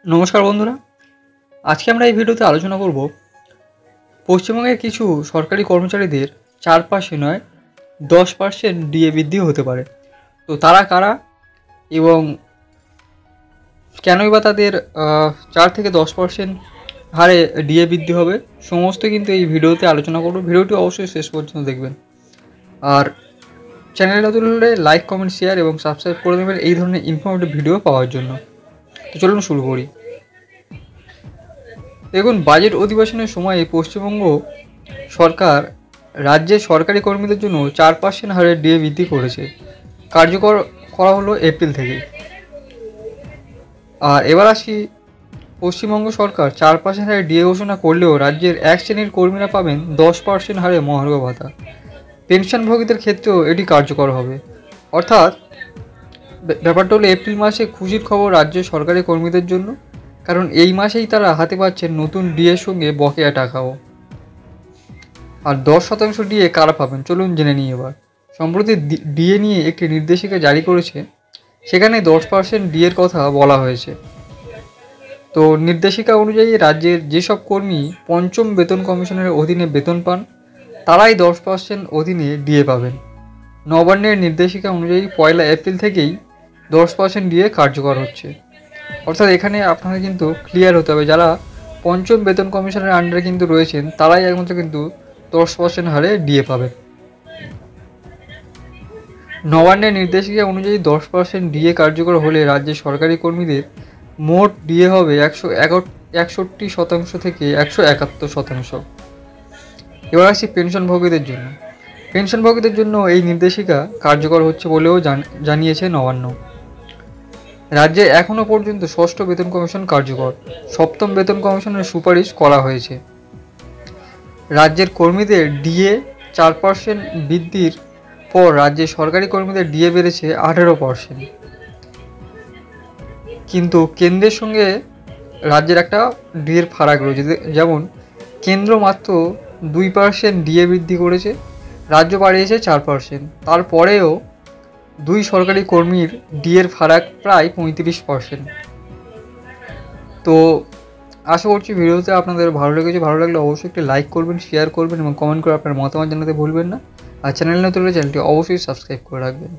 নমস্কার বন্ধুরা, আজকে আমরা এই ভিডিওতে আলোচনা করব পশ্চিমবঙ্গের কিছু সরকারি কর্মচারীদের 4% নয় 10% ডিএ বৃদ্ধি হতে পারে। তো তারা কারা এবং কেনই বা তাদের 4 থেকে 10% হারে ডিএ বৃদ্ধি হবে, সমস্ত কিন্তু এই ভিডিওতে আলোচনা করব। ভিডিওটি অবশ্যই শেষ পর্যন্ত দেখবেন। আর চ্যানেলটা তুলে লাইক, কমেন্ট, শেয়ার এবং সাবস্ক্রাইব করে দেবেন এই ধরনের ইনফরমেটিভ ভিডিও পাওয়ার জন্য। তো চলুন শুরু করি। দেখুন, বাজেট অধিবেশনের সময় পশ্চিমবঙ্গ সরকার রাজ্যের সরকারি কর্মীদের জন্য 4% হারে ডিএ বৃদ্ধি করেছে। কার্যকর করা হলো এপ্রিল থেকে। আর এবার আসি, পশ্চিমবঙ্গ সরকার 4% হারে ডিএ ঘোষণা করলেও রাজ্যের এক শ্রেণীর কর্মীরা পাবেন 10% হারে মহার্ঘ ভাতা। পেনশনভোগীদের ক্ষেত্রেও এটি কার্যকর হবে। অর্থাৎ ব্যাপারটা হলো, এপ্রিল মাসে খুশির খবর রাজ্যের সরকারি কর্মীদের জন্য, কারণ এই মাসেই তারা হাতে পাচ্ছেন নতুন ডিএর সঙ্গে বকেয়া টাকাও। আর 10% ডিএ কারা পাবেন চলুন জেনে নিই এবার। সম্প্রতি ডিএ নিয়ে একটি নির্দেশিকা জারি করেছে, সেখানে 10% ডিএর কথা বলা হয়েছে। তো নির্দেশিকা অনুযায়ী রাজ্যের যেসব কর্মী পঞ্চম বেতন কমিশনের অধীনে বেতন পান, তারাই 10% অধীনে ডিএ পাবেন। নবান্নের নির্দেশিকা অনুযায়ী 1 এপ্রিল থেকেই 10% ডিএ কার্যকর হচ্ছে। অর্থাৎ এখানে আপনাদের কিন্তু ক্লিয়ার হতে হবে, যারা পঞ্চম বেতন কমিশনের আন্ডারে কিন্তু রয়েছেন তারাই একমাত্র কিন্তু 10% হারে ডিএ পাবেন। নবান্নের নির্দেশিকা অনুযায়ী 10% ডিএ কার্যকর হলে রাজ্যের সরকারি কর্মীদের মোট ডিএ হবে 161% থেকে 171%। এবার আসি পেনশনভোগীদের জন্য। পেনশনভোগীদের জন্য এই নির্দেশিকা কার্যকর হচ্ছে বলেও জানিয়েছে নবান্ন। রাজ্যে এখনও পর্যন্ত ষষ্ঠ বেতন কমিশন কার্যকর, সপ্তম বেতন কমিশনের সুপারিশ করা হয়েছে। রাজ্যের কর্মীদের ডিএ 4% বৃদ্ধির পর রাজ্যের সরকারি কর্মীদের ডিএ বেড়েছে 18%। কিন্তু কেন্দ্রের সঙ্গে রাজ্যের একটা ডিএর ফারাক রয়েছে। যেমন কেন্দ্র মাত্র 2% ডিএ বৃদ্ধি করেছে, রাজ্য বাড়িয়েছে 4%। তারপরেও দুই সরকারি কর্মীর ডিএর ফারাক প্রায় 35%। তো আশা করছি ভিডিওতে আপনাদের ভালো লেগেছে। ভালো লাগলে অবশ্যই একটি লাইক করবেন, শেয়ার করবেন এবং কমেন্ট করে আপনার মতামত জানাতে ভুলবেন না। আর চ্যানেল নতুন হলে চ্যানেলটি অবশ্যই সাবস্ক্রাইব করে রাখবেন।